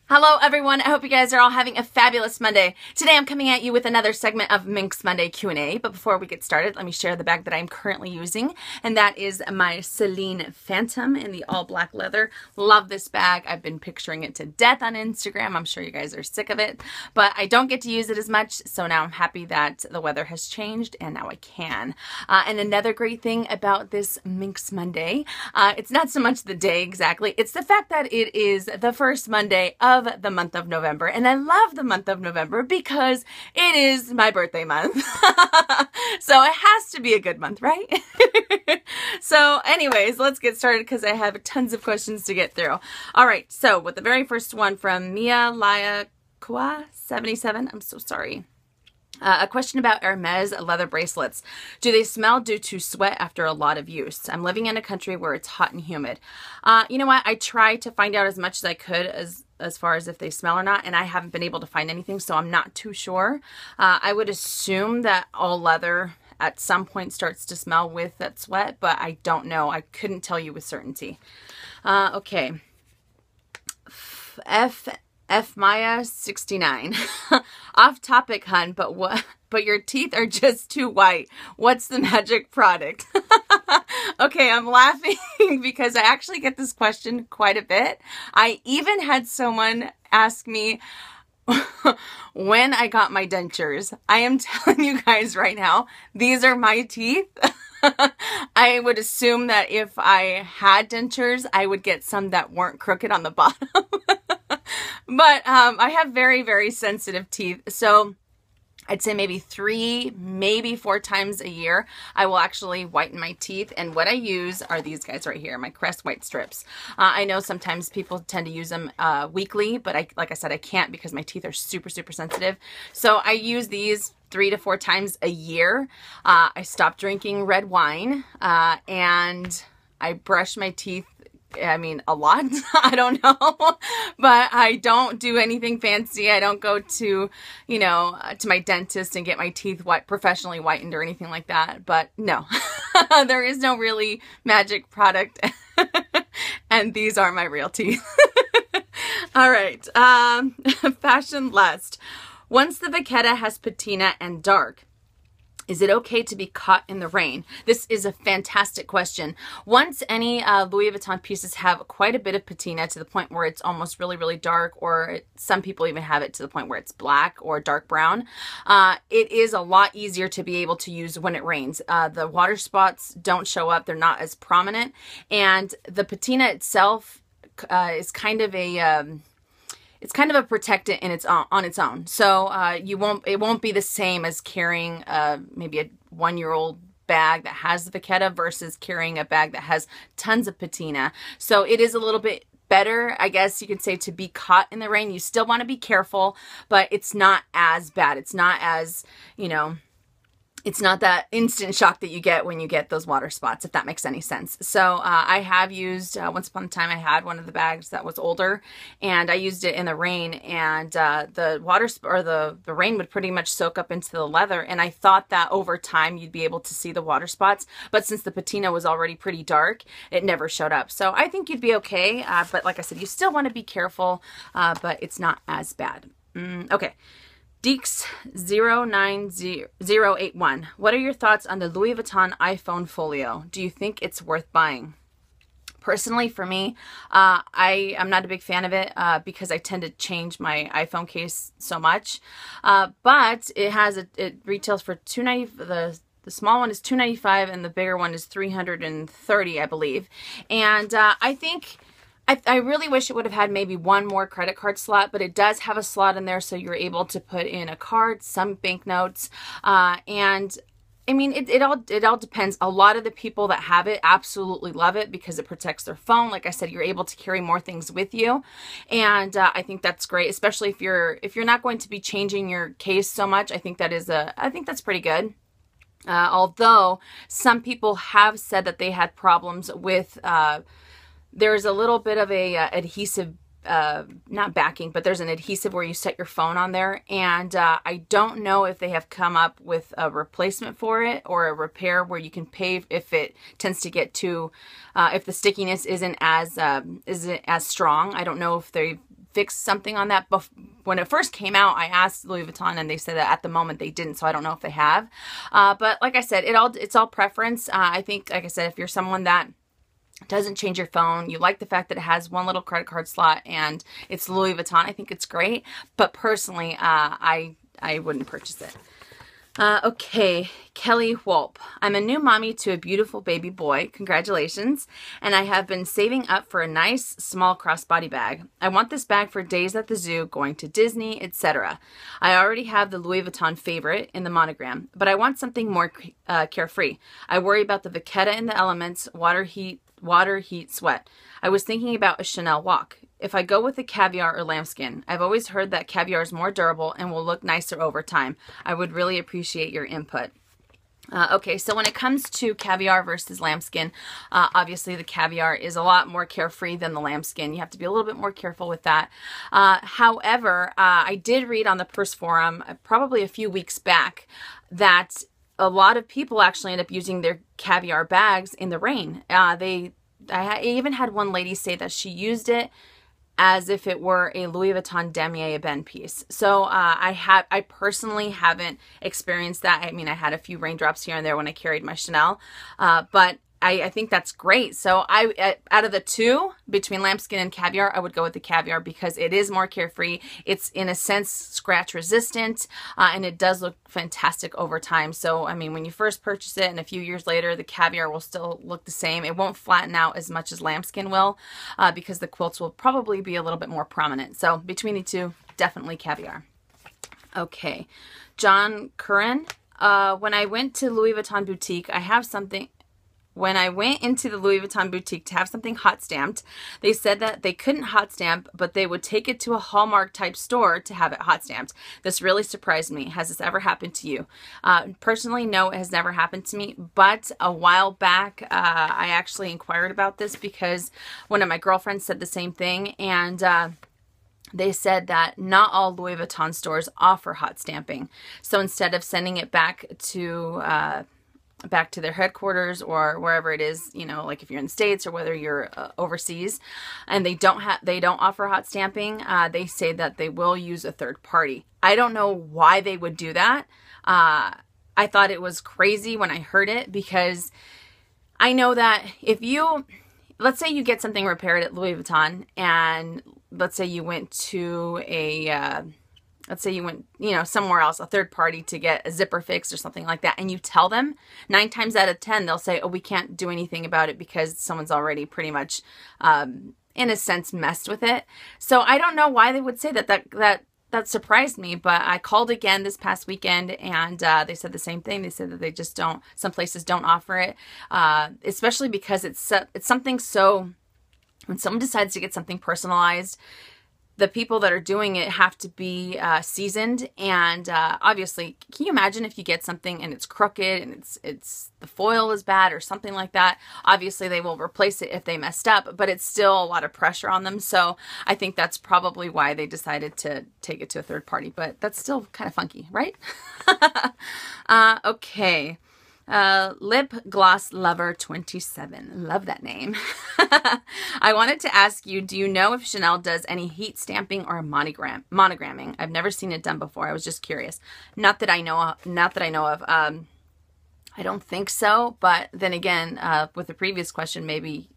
Hello everyone, I hope you guys are all having a fabulous Monday. Today I'm coming at you with another segment of Minks Monday Q&A, but before we get started, let me share the bag that I'm currently using, and that is my Celine Phantom in the all black leather. Love this bag. I've been picturing it to death on Instagram. I'm sure you guys are sick of it, but I don't get to use it as much, so now I'm happy that the weather has changed and now I can. And another great thing about this Minks Monday, it's not so much the day exactly, it's the fact that it is the first Monday of the month of November, and I love the month of November because it is my birthday month. So it has to be a good month, right? So anyways, let's get started because I have tons of questions to get through. All right, so with the very first one from Mia Laya Kwa 77, I'm so sorry. A question about Hermes leather bracelets. Do they smell due to sweat after a lot of use? I'm living in a country where it's hot and humid. You know what? I tried to find out as much as I could as far as if they smell or not, and I haven't been able to find anything, so I'm not too sure. I would assume that all leather at some point starts to smell with that sweat, but I don't know. I couldn't tell you with certainty. Okay. F Maya 69. Off topic, hun, but your teeth are just too white. What's the magic product? Okay, I'm laughing because I actually get this question quite a bit. I even had someone ask me when I got my dentures. I am telling you guys right now, these are my teeth. I would assume that if I had dentures, I would get some that weren't crooked on the bottom. But I have very, very sensitive teeth, so I'd say maybe 3, maybe 4 times a year, I will actually whiten my teeth. And what I use are these guys right here, my Crest White Strips. I know sometimes people tend to use them weekly, but like I said, I can't because my teeth are super, super sensitive. So I use these 3 to 4 times a year. I stopped drinking red wine and I brush my teeth. I mean, a lot. I don't know, but I don't do anything fancy. I don't go to, you know, to my dentist and get my teeth professionally whitened or anything like that. But no, there is no really magic product. And these are my real teeth. All right. Fashion Lust. Once the vachetta has patina and dark, is it okay to be caught in the rain? This is a fantastic question. Once any Louis Vuitton pieces have quite a bit of patina to the point where it's almost really, really dark, or some people even have it to the point where it's black or dark brown, it is a lot easier to be able to use when it rains. The water spots don't show up. They're not as prominent. And the patina itself is kind of a... it's kind of a protectant on its own. So it won't be the same as carrying maybe a 1-year-old bag that has the vachetta versus carrying a bag that has tons of patina. So it is a little bit better, I guess you could say, to be caught in the rain. You still want to be careful, but it's not as bad. It's not as, you know, it's not that instant shock that you get when you get those water spots, if that makes any sense. So I have used, once upon a time I had one of the bags that was older, and I used it in the rain, and the water or the rain would pretty much soak up into the leather, and I thought that over time you'd be able to see the water spots, but since the patina was already pretty dark, it never showed up. So I think you'd be okay, but like I said, you still want to be careful, but it's not as bad. Okay. Deeks09081. What are your thoughts on the Louis Vuitton iPhone folio? Do you think it's worth buying? Personally, for me, I'm not a big fan of it because I tend to change my iPhone case so much. But it retails for $290. The small one is $295 and the bigger one is $330, I believe. And I think I really wish it would have had maybe one more credit card slot, but it does have a slot in there, so you're able to put in a card, some banknotes, and I mean, it all depends. A lot of the people that have it absolutely love it because it protects their phone. Like I said, you're able to carry more things with you, and I think that's great, especially if you're not going to be changing your case so much. I think that's pretty good. Although some people have said that they had problems with. There's a little bit of a adhesive, not backing, but there's an adhesive where you set your phone on there. And I don't know if they have come up with a replacement for it or a repair where you can pay if it tends to get too, if the stickiness isn't as strong. I don't know if they fixed something on that. When it first came out, I asked Louis Vuitton and they said that at the moment they didn't, so I don't know if they have. But like I said, it's all preference. I think, like I said, if you're someone that doesn't change your phone, you like the fact that it has one little credit card slot and it's Louis Vuitton, I think it's great. But personally, I wouldn't purchase it. Okay, Kelly Wolp. I'm a new mommy to a beautiful baby boy. Congratulations. And I have been saving up for a nice small crossbody bag. I want this bag for days at the zoo, going to Disney, etc. I already have the Louis Vuitton favorite in the monogram, but I want something more carefree. I worry about the Vachetta in the elements, water, heat, sweat. I was thinking about a Chanel walk. If I go with the Caviar or Lambskin, I've always heard that Caviar is more durable and will look nicer over time. I would really appreciate your input. Okay, so when it comes to Caviar versus Lambskin, obviously the Caviar is a lot more carefree than the Lambskin. You have to be a little bit more careful with that. However, I did read on the Purse Forum probably a few weeks back that a lot of people actually end up using their Caviar bags in the rain. I even had one lady say that she used it as if it were a Louis Vuitton Damier Ebene piece. So I personally haven't experienced that. I mean, I had a few raindrops here and there when I carried my Chanel, but I think that's great. So out of the two, between Lambskin and Caviar, I would go with the Caviar because it is more carefree. It's in a sense scratch resistant, and it does look fantastic over time. So, I mean, when you first purchase it and a few years later, the Caviar will still look the same. It won't flatten out as much as Lambskin will, because the quilts will probably be a little bit more prominent. So between the two, definitely Caviar. Okay. John Curran, when I went to Louis Vuitton boutique, when I went into the Louis Vuitton boutique to have something hot stamped, they said that they couldn't hot stamp, but they would take it to a Hallmark type store to have it hot stamped. This really surprised me. Has this ever happened to you? Personally, no, it has never happened to me, but a while back, I actually inquired about this because one of my girlfriends said the same thing, and they said that not all Louis Vuitton stores offer hot stamping. So instead of sending it back to their headquarters or wherever it is, you know, like if you're in the States or whether you're overseas, and they don't offer hot stamping, they say that they will use a third party. I don't know why they would do that. I thought it was crazy when I heard it, because I know that if you, let's say you get something repaired at Louis Vuitton, and let's say you went to you know, somewhere else, a third party, to get a zipper fixed or something like that, and you tell them, 9 times out of 10, they'll say, oh, we can't do anything about it because someone's already pretty much, in a sense, messed with it. So I don't know why they would say that. That surprised me, but I called again this past weekend, and they said the same thing. They said that they just don't, some places don't offer it, especially because it's something so, when someone decides to get something personalized, the people that are doing it have to be seasoned, and obviously, can you imagine if you get something and it's crooked and it's the foil is bad or something like that? Obviously, they will replace it if they messed up, but it's still a lot of pressure on them. So I think that's probably why they decided to take it to a third party, but that's still kind of funky, right? Okay. Lip Gloss Lover 27. Love that name. I wanted to ask you, do you know if Chanel does any heat stamping or monogramming? I've never seen it done before. I was just curious. Not that I know of. I don't think so, but then again, with the previous question, maybe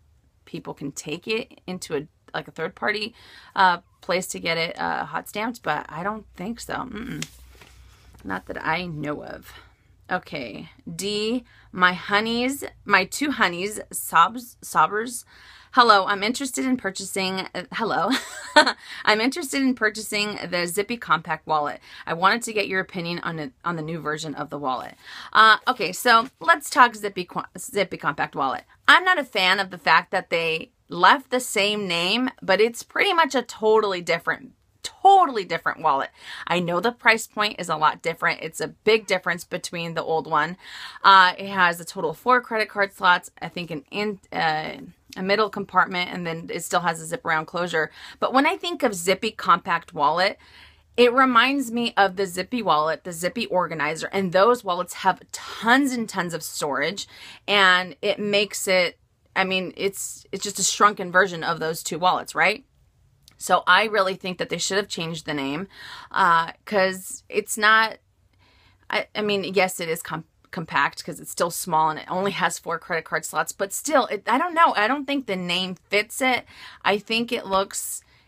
people can take it into a third party place to get it hot stamped, but I don't think so. Not that I know of. Okay, D, my two honeys, sobbers. Hello, I'm interested in purchasing, I'm interested in purchasing the Zippy compact wallet. I wanted to get your opinion on the new version of the wallet. Okay, so let's talk Zippy compact wallet. I'm not a fan of the fact that they left the same name, but it's pretty much a totally different wallet. I know the price point is a lot different. It's a big difference between the old one. It has a total of 4 credit card slots, I think a middle compartment, and then it still has a zip around closure. But when I think of Zippy compact wallet, it reminds me of the Zippy wallet, the Zippy organizer, and those wallets have tons and tons of storage, and it makes it, I mean, it's just a shrunken version of those two wallets, right? So I really think that they should have changed the name, because it's not, I mean, yes, it is compact because it's still small and it only has 4 credit card slots, but still, I don't know. I don't think the name fits it. I think it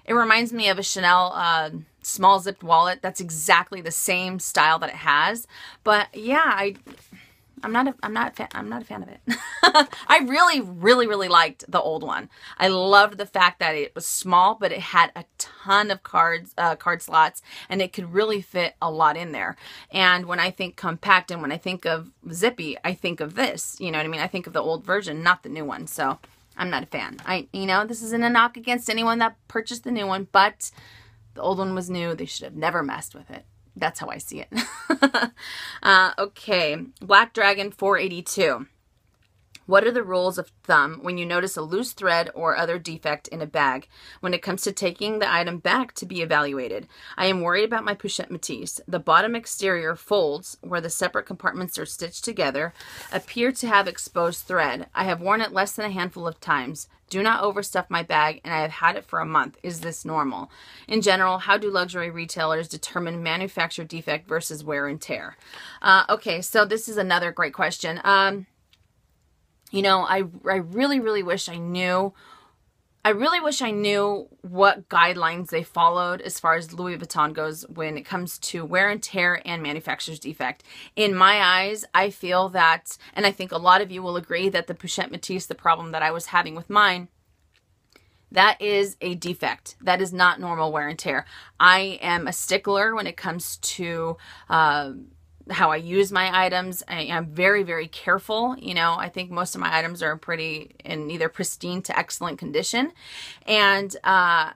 reminds me of a Chanel small zipped wallet. That's exactly the same style that it has. But yeah, I'm not a fan of it. I really liked the old one. I loved the fact that it was small, but it had a ton of card slots, and it could really fit a lot in there. And when I think compact and when I think of Zippy, I think of this. You know what I mean? I think of the old version, not the new one. So I'm not a fan. This isn't a knock against anyone that purchased the new one, but the old one was new. They should have never messed with it. That's how I see it. Okay, Black Dragon 482. What are the rules of thumb when you notice a loose thread or other defect in a bag when it comes to taking the item back to be evaluated? I am worried about my Pochette Métis. The bottom exterior folds, where the separate compartments are stitched together, appear to have exposed thread. I have worn it less than a handful of times. Do not overstuff my bag, and I have had it for a month. Is this normal? In general, how do luxury retailers determine manufacturer defect versus wear and tear? Okay, so this is another great question. I really wish I knew. I really wish I knew what guidelines they followed as far as Louis Vuitton goes when it comes to wear and tear and manufacturer's defect. In my eyes, I feel that, and I think a lot of you will agree, that the Pochette Métis, the problem that I was having with mine, that is a defect. That is not normal wear and tear. I am a stickler when it comes to how I use my items. I am very careful. I think most of my items are in either pristine to excellent condition. And I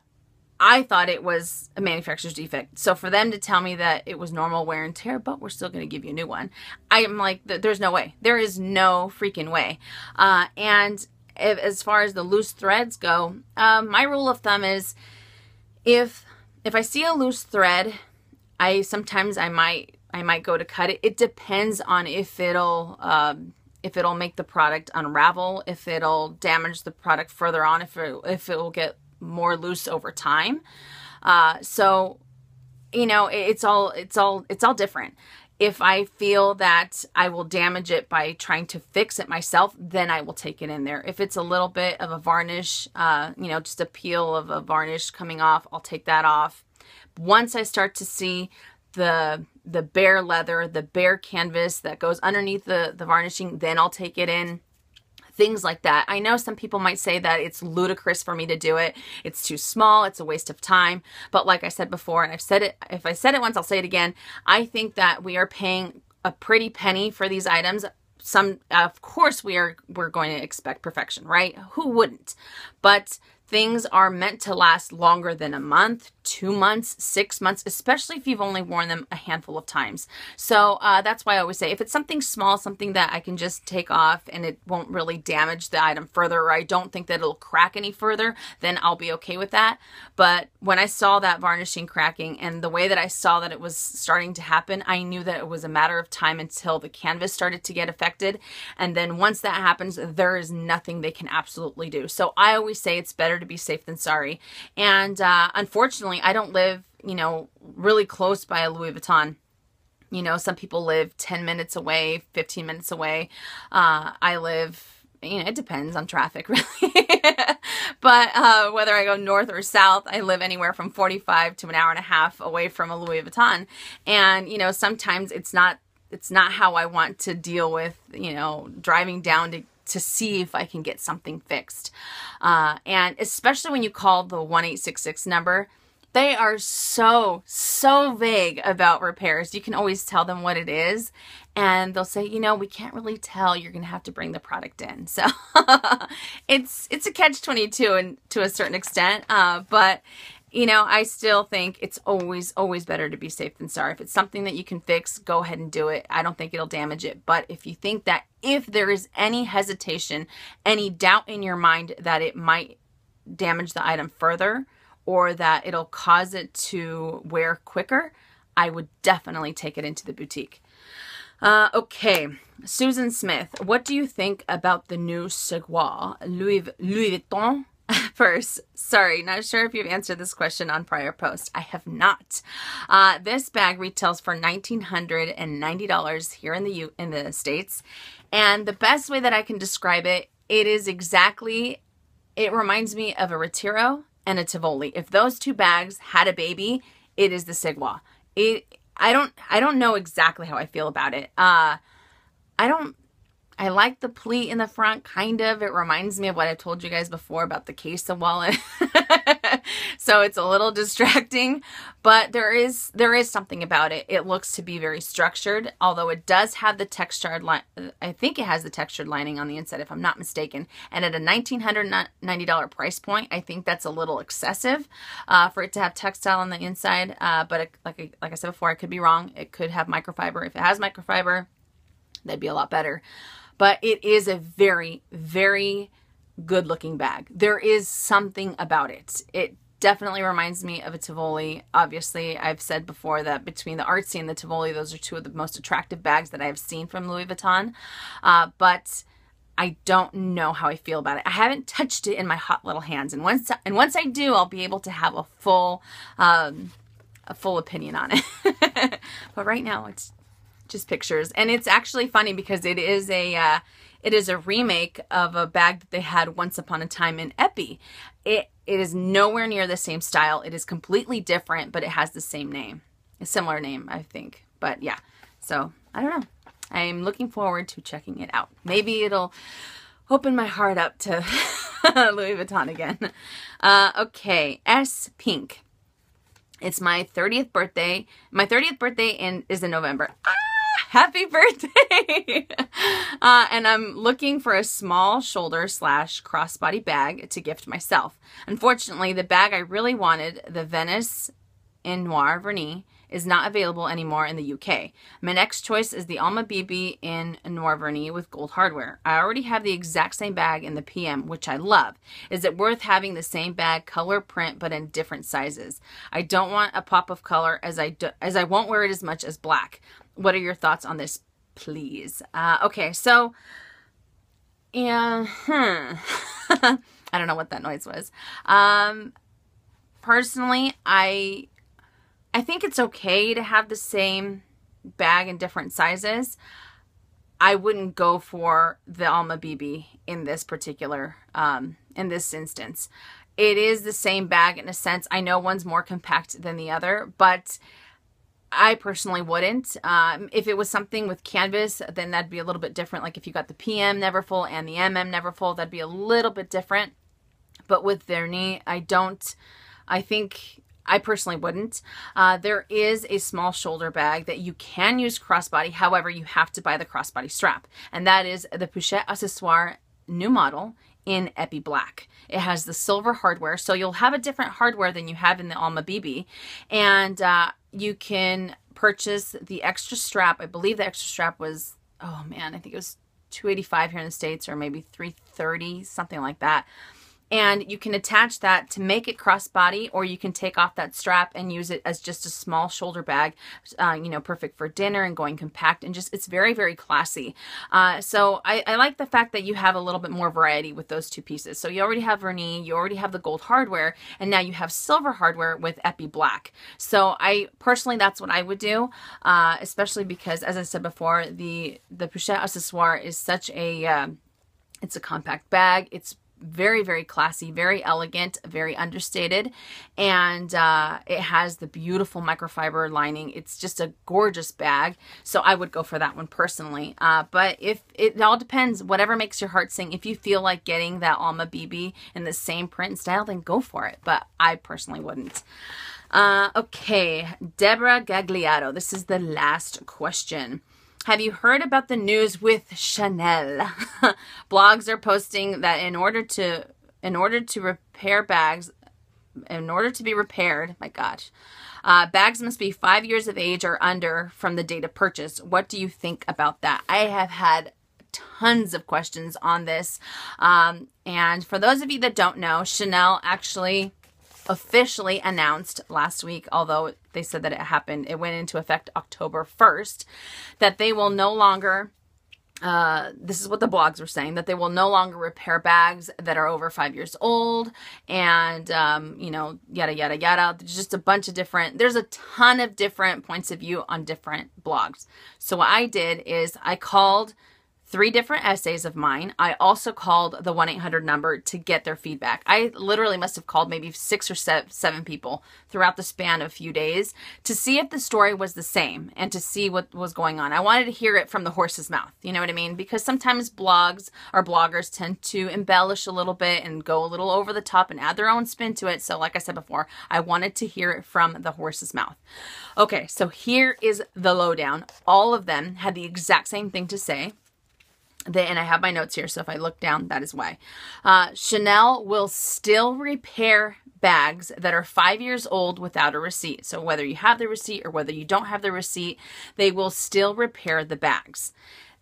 thought it was a manufacturer's defect. So for them to tell me that it was normal wear and tear, but we're still going to give you a new one, I am like, there's no way. There is no freaking way. And as far as the loose threads go, my rule of thumb is if I see a loose thread, sometimes I might go to cut it. It depends on if it'll make the product unravel, if it'll damage the product further on, if it will get more loose over time. So it's all different. If I feel that I will damage it by trying to fix it myself, then I will take it in there. If it's a little bit of a varnish, just a peel of a varnish coming off, I'll take that off. Once I start to see the bare leather, the bare canvas that goes underneath the varnishing, then I'll take it in. Things like that. I know some people might say that it's ludicrous for me to do it. It's too small. It's a waste of time. But like I said before, and I've said it, if I said it once, I'll say it again. I think that we are paying a pretty penny for these items. Of course, we're going to expect perfection, right? Who wouldn't? But things are meant to last longer than a month, 2 months, 6 months, especially if you've only worn them a handful of times. So that's why I always say, if it's something small, something that I can just take off and it won't really damage the item further, or I don't think that it'll crack any further, then I'll be okay with that. But when I saw that varnishing cracking and the way that I saw that it was starting to happen, I knew that it was a matter of time until the canvas started to get affected. And then once that happens, there is nothing they can absolutely do. So I always say it's better to be safe than sorry. And unfortunately, I don't live, really close by a Louis Vuitton. Some people live 10 minutes away, 15 minutes away. I live, it depends on traffic, really. But whether I go north or south, I live anywhere from 45 to an hour and a half away from a Louis Vuitton. And, sometimes it's not how I want to deal with, driving down to see if I can get something fixed. And especially when you call the 1866 number, they are so vague about repairs. You can always tell them what it is, and they'll say, we can't really tell. You're going to have to bring the product in. So it's a catch-22 and to a certain extent. But I still think it's always better to be safe than sorry. If it's something that you can fix, go ahead and do it. I don't think it'll damage it. But if you think that if there is any hesitation, any doubt in your mind that it might damage the item further, or that it'll cause it to wear quicker, I would definitely take it into the boutique. Okay, Susan Smith, what do you think about the new Segur Louis Vuitton purse. Sorry, not sure if you've answered this question on prior post. I have not. This bag retails for $1,990 here in the States. And the best way that I can describe it, it reminds me of a Retiro and a Tivoli. If those two bags had a baby, it is the Segur. I don't know exactly how I feel about it. I like the pleat in the front, kind of. It reminds me of what I told you guys before about the Queso wallet. So it's a little distracting, but there is something about it. It looks to be very structured, although it does have the textured line. I think it has the textured lining on the inside, if I'm not mistaken. And at a $1,990 price point, I think that's a little excessive for it to have textile on the inside. But like I said before, I could be wrong. It could have microfiber. If it has microfiber, that'd be a lot better. But it is a very, very good looking bag. There is something about it. It definitely reminds me of a Tivoli. Obviously, I've said before that between the artsy and the Tivoli, those are two of the most attractive bags that I have seen from Louis Vuitton. But I don't know how I feel about it. I haven't touched it in my hot little hands. And once I do, I'll be able to have a full opinion on it. But right now, it's just pictures. And it's actually funny because it is a remake of a bag that they had once upon a time in Epi. It is nowhere near the same style. It is completely different, but it has the same name. A similar name, I think. But yeah, so I don't know. I'm looking forward to checking it out. Maybe it'll open my heart up to Louis Vuitton again. Okay, S Pink. It's my 30th birthday. My 30th birthday is in November. Happy birthday! And I'm looking for a small shoulder / crossbody bag to gift myself. Unfortunately, the bag I really wanted, the Venice in Noir Vernis, is not available anymore in the UK. My next choice is the Alma BB in Noir Vernis with gold hardware. I already have the exact same bag in the PM, which I love. Is it worth having the same bag, color, print, but in different sizes? I don't want a pop of color as I won't wear it as much as black. What are your thoughts on this, please? Okay, so, yeah, I don't know what that noise was. Personally, I think it's okay to have the same bag in different sizes. I wouldn't go for the Alma BB in this particular, in this instance. It is the same bag in a sense. I know one's more compact than the other, but I personally wouldn't. If it was something with canvas, then that'd be a little bit different. Like if you got the PM Neverfull and the MM Neverfull, that'd be a little bit different. But with Vernis, I personally wouldn't. There is a small shoulder bag that you can use crossbody. However, you have to buy the crossbody strap. And that is the Pochette Accessoire new model in Epi Black. It has the silver hardware. So you'll have a different hardware than you have in the Alma BB. And you can purchase the extra strap. I believe the extra strap was, oh man, I think it was $285 here in the States, or maybe $330, something like that. And you can attach that to make it crossbody, or you can take off that strap and use it as just a small shoulder bag, perfect for dinner and going compact, and just, it's very, very classy. So I like the fact that you have a little bit more variety with those two pieces. So you already have Vernis, you already have the gold hardware, and now you have silver hardware with Epi Black. So personally, that's what I would do, especially because, as I said before, the Pochette Accessoire is such a, it's a compact bag. It's very, very classy, very elegant, very understated, and it has the beautiful microfiber lining. It's just a gorgeous bag, so I would go for that one personally. But if it all depends, whatever makes your heart sing. If you feel like getting that Alma BB in the same print and style, then go for it, but I personally wouldn't. Okay, Deborah Gagliato, this is the last question. Have you heard about the news with Chanel? Blogs are posting that in order to repair bags, in order to be repaired, my gosh, bags must be 5 years of age or under from the date of purchase. What do you think about that? I have had tons of questions on this. And for those of you that don't know, Chanel actually officially announced last week, although they said that it went into effect October 1st, that they will no longer this is what the blogs were saying, that they will no longer repair bags that are over 5 years old, and, you know, yada, yada, yada. There's just a bunch of different, there's a ton of different points of view on different blogs. So what I did is I called 3 different essays of mine. I also called the 1-800 number to get their feedback. I literally must have called maybe 6 or 7 people throughout the span of a few days to see if the story was the same and to see what was going on. I wanted to hear it from the horse's mouth. You know what I mean? Because sometimes blogs or bloggers tend to embellish a little bit and go a little over the top and add their own spin to it. So like I said before, I wanted to hear it from the horse's mouth. Okay, so here is the lowdown. All of them had the exact same thing to say. And I have my notes here, so if I look down, that is why. Chanel will still repair bags that are 5 years old without a receipt. So whether you have the receipt or whether you don't have the receipt, they will still repair the bags.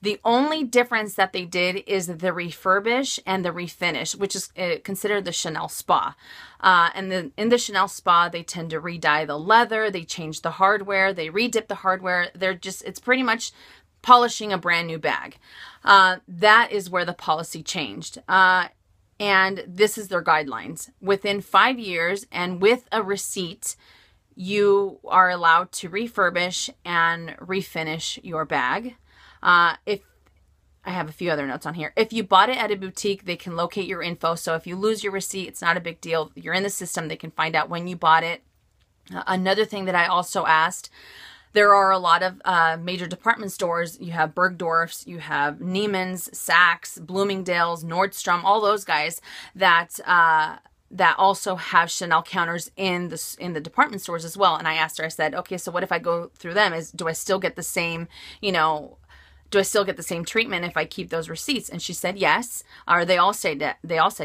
The only difference that they did is the refurbish and the refinish, which is considered the Chanel Spa. And in the Chanel Spa, they tend to re-dye the leather, they change the hardware, they re-dip the hardware. It's pretty much polishing a brand new bag. That is where the policy changed. And this is their guidelines. Within 5 years and with a receipt, you are allowed to refurbish and refinish your bag. If I have a few other notes on here. If you bought it at a boutique, they can locate your info. So if you lose your receipt, it's not a big deal. You're in the system. They can find out when you bought it. Another thing that I also asked, there are a lot of major department stores. You have Bergdorf's, you have Neiman's, Saks, Bloomingdale's, Nordstrom, all those guys that also have Chanel counters in the department stores as well. And I asked her, I said, okay, so what if I go through them? Do I still get the same, do I still get the same treatment if I keep those receipts? And she said yes, or they all said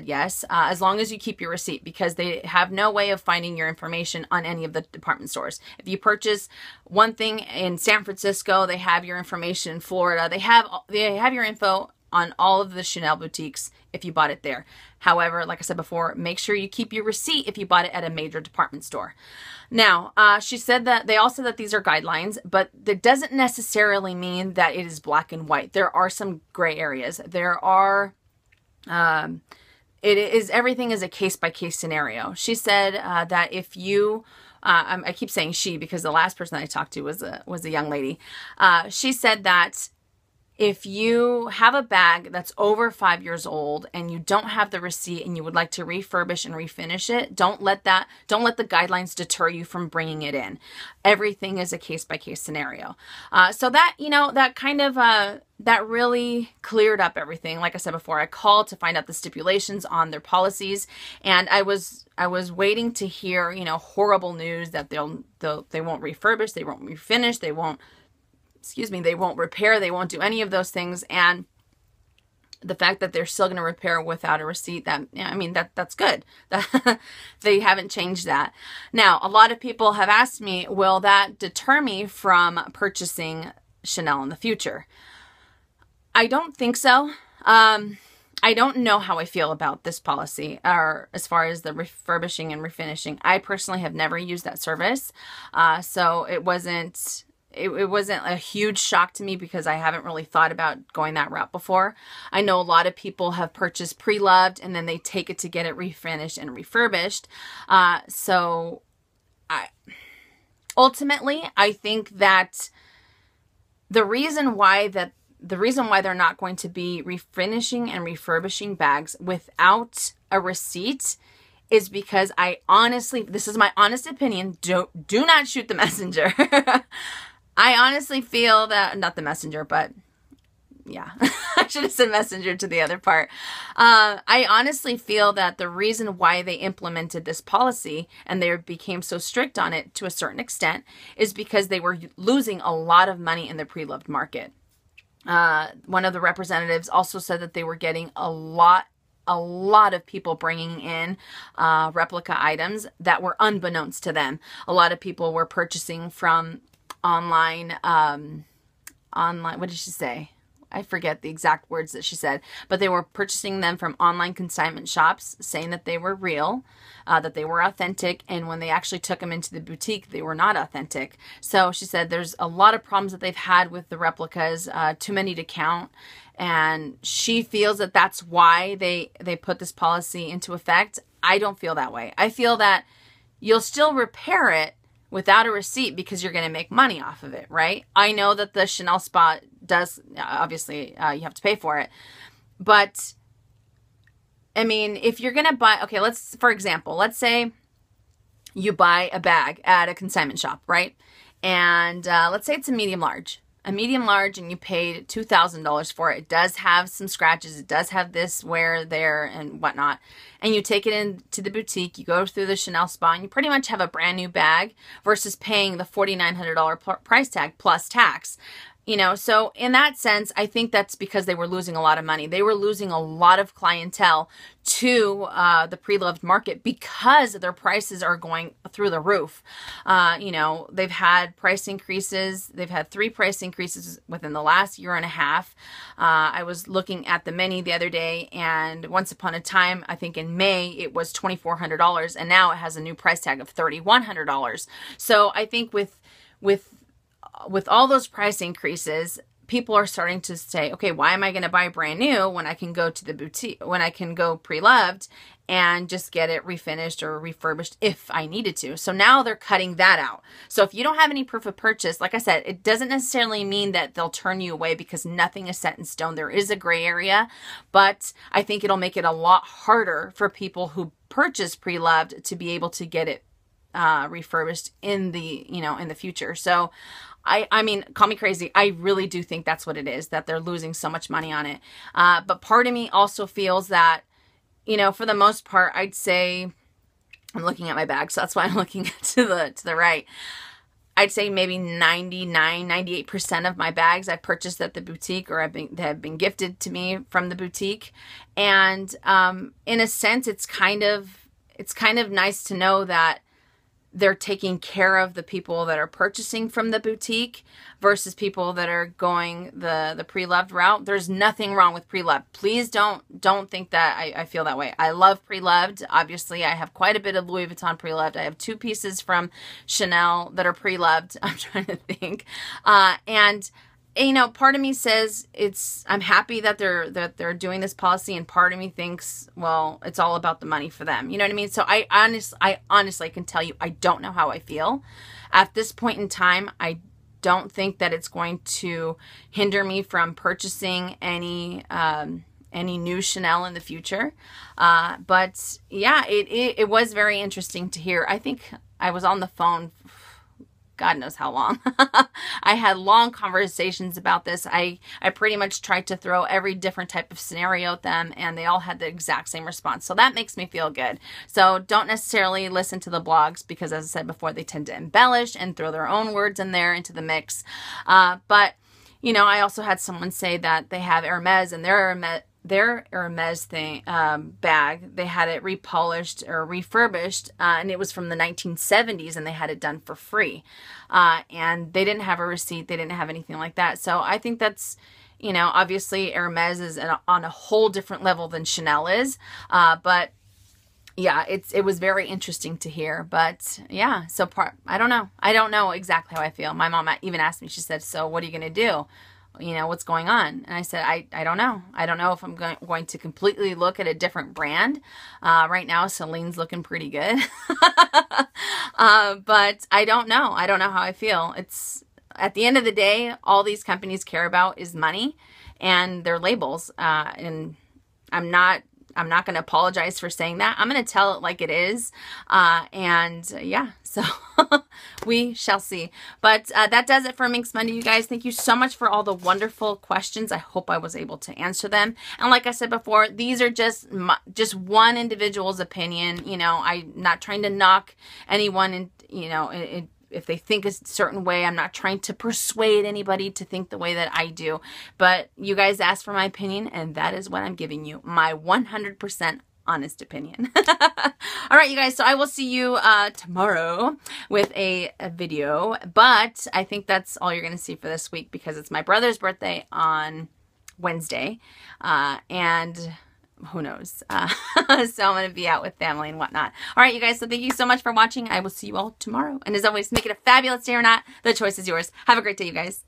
yes, as long as you keep your receipt, because they have no way of finding your information on any of the department stores. If you purchase one thing in San Francisco, they have your information in Florida. They have your info on all of the Chanel boutiques if you bought it there. However, like I said before, make sure you keep your receipt if you bought it at a major department store. Now, she said that they all said that these are guidelines, but that doesn't necessarily mean that it is black and white. There are some gray areas. There are, everything is a case-by-case scenario. She said that if you, I keep saying she because the last person I talked to was a young lady. She said that if you have a bag that's over 5 years old and you don't have the receipt and you would like to refurbish and refinish it, don't let the guidelines deter you from bringing it in. Everything is a case-by-case scenario. So that, that kind of, that really cleared up everything. Like I said before, I called to find out the stipulations on their policies, and I was waiting to hear, horrible news that they won't refurbish, they won't refinish, they won't repair, they won't do any of those things. And the fact that they're still going to repair without a receipt, that's good. They haven't changed that. Now, a lot of people have asked me, will that deter me from purchasing Chanel in the future? I don't think so. I don't know how I feel about this policy, or as far as the refurbishing and refinishing. I personally have never used that service. So it wasn't a huge shock to me because I haven't really thought about going that route before. I know a lot of people have purchased pre-loved and then they take it to get it refinished and refurbished. Ultimately, I think that the reason why they're not going to be refinishing and refurbishing bags without a receipt is because this is my honest opinion, do not shoot the messenger. I honestly feel that, not the messenger, but yeah, I should have said messenger to the other part. I honestly feel that the reason why they implemented this policy and they became so strict on it to a certain extent is because they were losing a lot of money in the pre-loved market. One of the representatives also said that they were getting a lot of people bringing in replica items that were unbeknownst to them. A lot of people were purchasing from online, what did she say? I forget the exact words that she said, but they were purchasing them from online consignment shops, saying that they were real, that they were authentic, and when they actually took them into the boutique, they were not authentic. So she said there's a lot of problems that they've had with the replicas, too many to count, and she feels that that's why they put this policy into effect. I don't feel that way. I feel that you'll still repair it without a receipt because you're going to make money off of it, right? I know that the Chanel spot does, obviously, you have to pay for it. But, I mean, if you're going to buy, okay, for example, let's say you buy a bag at a consignment shop, right? And let's say it's a medium large. A medium large, and you paid $2,000 for it. It does have some scratches. It does have this wear there and whatnot. And you take it into the boutique. You go through the Chanel spa, and you pretty much have a brand new bag versus paying the $4,900 price tag plus tax. You know, so in that sense, I think that's because they were losing a lot of money. They were losing a lot of clientele to the pre-loved market because their prices are going through the roof. You know, they've had price increases. They've had 3 price increases within the last year and a half. I was looking at the menu the other day, and once upon a time, I think in May, it was $2,400, and now it has a new price tag of $3,100. So I think with all those price increases, people are starting to say, okay, why am I going to buy brand new when I can go to the boutique, when I can go pre-loved and just get it refinished or refurbished if I needed to? So now they're cutting that out. So if you don't have any proof of purchase, like I said, it doesn't necessarily mean that they'll turn you away because nothing is set in stone. There is a gray area, but I think it'll make it a lot harder for people who purchase pre-loved to be able to get it refurbished in the, in the future. So I mean, call me crazy. I really do think that's what it is, that they're losing so much money on it. But part of me also feels that, for the most part, I'd say, I'm looking at my bag, so that's why I'm looking to the right. I'd say maybe 98% of my bags I purchased at the boutique or have been gifted to me from the boutique. And in a sense, it's kind of nice to know that they're taking care of the people that are purchasing from the boutique versus people that are going the pre-loved route. There's nothing wrong with pre-loved. Please don't think that I feel that way. I love pre-loved. Obviously, I have quite a bit of Louis Vuitton pre-loved. I have 2 pieces from Chanel that are pre-loved. I'm trying to think. And part of me says I'm happy that they're doing this policy, and part of me thinks, well, it's all about the money for them. You know what I mean? So I honestly can tell you, I don't know how I feel. At this point in time, I don't think that it's going to hinder me from purchasing any new Chanel in the future. But yeah, it was very interesting to hear. I think I was on the phone God knows how long. I had long conversations about this. I pretty much tried to throw every different type of scenario at them, and they all had the exact same response. So that makes me feel good. So don't necessarily listen to the blogs because, as I said before, they tend to embellish and throw their own words in there into the mix. But, I also had someone say that they have Hermes, and their Hermes bag, they had it repolished or refurbished, and it was from the 1970s, and they had it done for free. And they didn't have a receipt. They didn't have anything like that. So I think that's, obviously Hermes is on a whole different level than Chanel is. But yeah, it was very interesting to hear. But yeah, so I don't know. I don't know exactly how I feel. My mom even asked me, she said, so what are you going to do? What's going on? And I said, I don't know. I don't know if I'm going to completely look at a different brand. Right now, Celine's looking pretty good. But I don't know. I don't know how I feel. It's at the end of the day, all these companies care about is money and their labels. And I'm not going to apologize for saying that. I'm going to tell it like it is. Yeah, so we shall see. But that does it for Minks Monday, you guys. Thank you so much for all the wonderful questions. I hope I was able to answer them. And like I said before, these are just one individual's opinion. I'm not trying to knock anyone in, if they think a certain way. I'm not trying to persuade anybody to think the way that I do. But you guys asked for my opinion, and that is what I'm giving you. My 100% honest opinion. All right, you guys. So I will see you tomorrow with a video. But I think that's all you're going to see for this week because it's my brother's birthday on Wednesday. And who knows? So I'm going to be out with family and whatnot. All right, you guys. So thank you so much for watching. I will see you all tomorrow. And as always, make it a fabulous day or not. The choice is yours. Have a great day, you guys.